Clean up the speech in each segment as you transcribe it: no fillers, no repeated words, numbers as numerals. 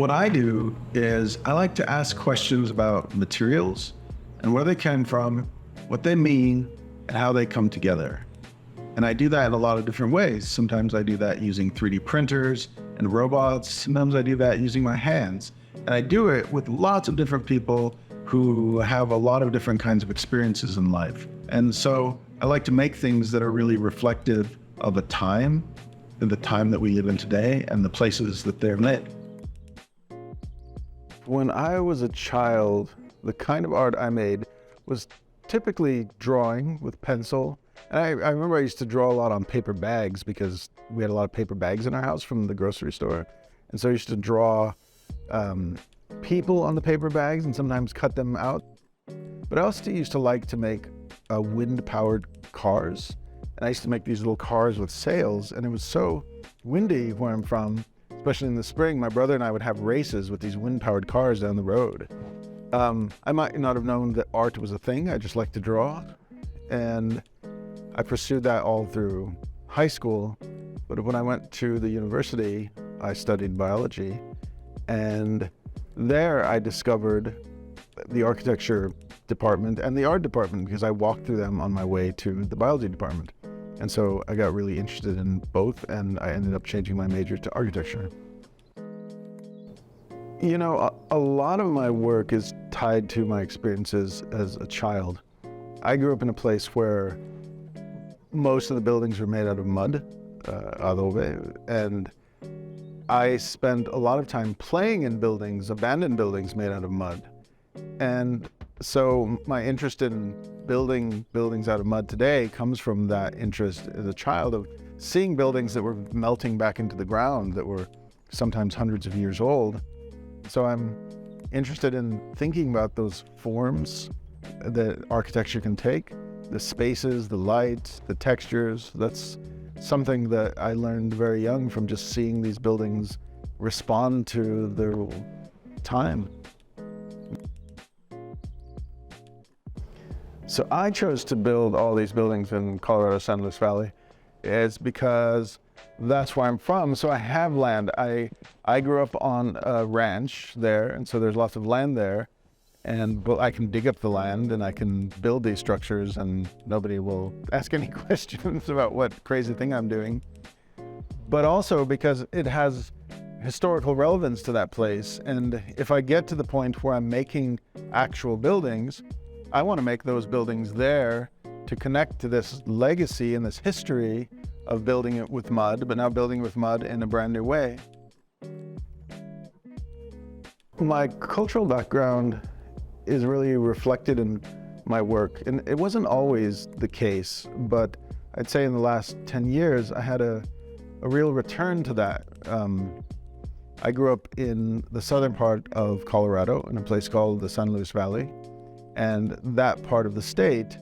What I do is I like to ask questions about materials and where they came from, what they mean, and how they come together. And I do that in a lot of different ways. Sometimes I do that using 3D printers and robots. Sometimes I do that using my hands. And I do it with lots of different people who have a lot of different kinds of experiences in life. And so I like to make things that are really reflective of a time, the time that we live in today, and the places that they're made. When I was a child, the kind of art I made was typically drawing with pencil. And I remember I used to draw a lot on paper bags because we had a lot of paper bags in our house from the grocery store. And so I used to draw people on the paper bags and sometimes cut them out. But I also used to like to make wind-powered cars. And I used to make these little cars with sails, and it was so windy where I'm from, especially in the spring. My brother and I would have races with these wind-powered cars down the road. I might not have known that art was a thing. I just liked to draw. And I pursued that all through high school. But when I went to the university, I studied biology. And there I discovered the architecture department and the art department because I walked through them on my way to the biology department. And so I got really interested in both, and I ended up changing my major to architecture. You know, a lot of my work is tied to my experiences as a child. I grew up in a place where most of the buildings were made out of mud, adobe, and I spent a lot of time playing in buildings, abandoned buildings made out of mud. And so my interest in building buildings out of mud today comes from that interest as a child of seeing buildings that were melting back into the ground that were sometimes hundreds of years old. So I'm interested in thinking about those forms that architecture can take, the spaces, the lights, the textures. That's something that I learned very young from just seeing these buildings respond to their time. So I chose to build all these buildings in Colorado San Luis Valley is because that's where I'm from. So I have land. I grew up on a ranch there, and so there's lots of land there. And I can dig up the land and I can build these structures and nobody will ask any questions about what crazy thing I'm doing. But also because it has historical relevance to that place. And if I get to the point where I'm making actual buildings, I want to make those buildings there to connect to this legacy and this history of building it with mud, but now building with mud in a brand new way. My cultural background is really reflected in my work, and it wasn't always the case, but I'd say in the last 10 years I had a real return to that. I grew up in the southern part of Colorado in a place called the San Luis Valley, and that part of the state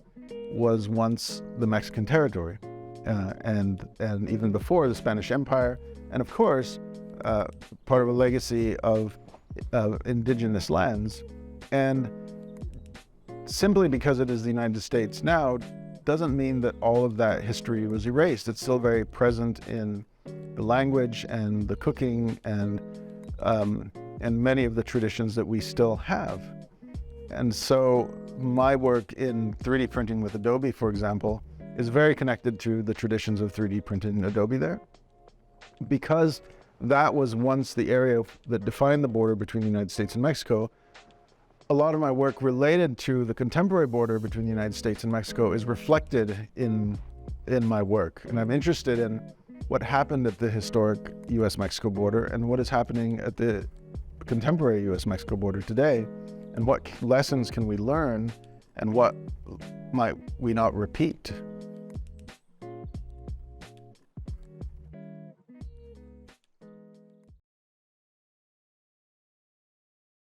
was once the Mexican territory, and even before the Spanish Empire, and of course part of a legacy of indigenous lands. And simply because it is the United States now doesn't mean that all of that history was erased. It's still very present in the language and the cooking and many of the traditions that we still have. And so my work in 3D printing with Adobe, for example, is very connected to the traditions of 3D printing Adobe there. Because that was once the area that defined the border between the United States and Mexico, a lot of my work related to the contemporary border between the United States and Mexico is reflected in my work. And I'm interested in what happened at the historic US-Mexico border and what is happening at the contemporary US-Mexico border today, and what lessons can we learn and what might we not repeat.